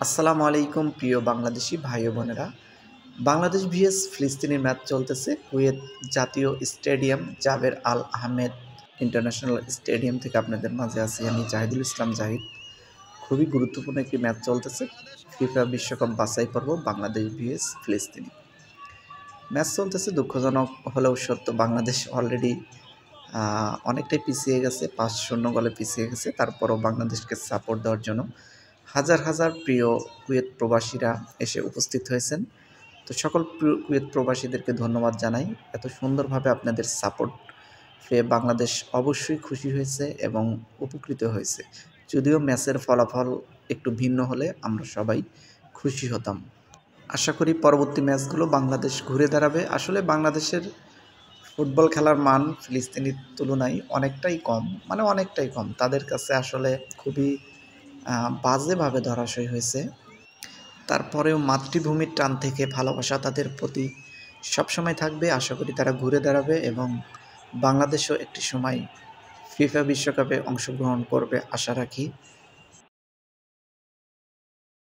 আসসালামু আলাইকুম প্রিয় বাংলাদেশি ভাই ও বোনেরা। বাংলাদেশ ভিএস ফিলিস্তিনের ম্যাচ চলতেছে কুয়েত জাতীয় স্টেডিয়াম জাবের আল আহমেদ ইন্টারন্যাশনাল স্টেডিয়াম থেকে আপনাদের মাঝে আছি আমি জাহিদুল ইসলাম জাহিদ। খুবই গুরুত্বপূর্ণ একটি ম্যাচ চলতেছে, ফিফা বিশ্বকাপ বাছাই পর্ব বাংলাদেশ ভিএস ফিলিস্তিনি ম্যাচ চলতেছে। দুঃখজনক হলেও সত্য, বাংলাদেশ অলরেডি অনেকটাই পিছিয়ে গেছে, 5-0 গোলে পিছিয়ে গেছে। তারপরও বাংলাদেশকে সাপোর্ট দেওয়ার জন্য হাজার হাজার প্রিয় কুয়েত প্রবাসীরা এসে উপস্থিত হয়েছেন। তো সকল কুয়েত প্রবাসীদেরকে ধন্যবাদ জানাই। এত সুন্দরভাবে আপনাদের সাপোর্ট পেয়ে বাংলাদেশ অবশ্যই খুশি হয়েছে এবং উপকৃত হয়েছে। যদিও ম্যাচের ফলাফল একটু ভিন্ন হলে আমরা সবাই খুশি হতাম। আশা করি পরবর্তী ম্যাচগুলো বাংলাদেশ ঘুরে দাঁড়াবে। আসলে বাংলাদেশের ফুটবল খেলার মান ফিলিস্তিনির তুলনায় অনেকটাই কম। তাদের কাছে আসলে খুবই বাজেভাবে ধরাশায়ী হয়েছে। তারপরেও মাতৃভূমির টান থেকে ভালোবাসা তাদের প্রতি সবসময় থাকবে। আশা করি তারা ঘুরে দাঁড়াবে এবং বাংলাদেশও একটি সময় ফিফা বিশ্বকাপে অংশগ্রহণ করবে আশা রাখি।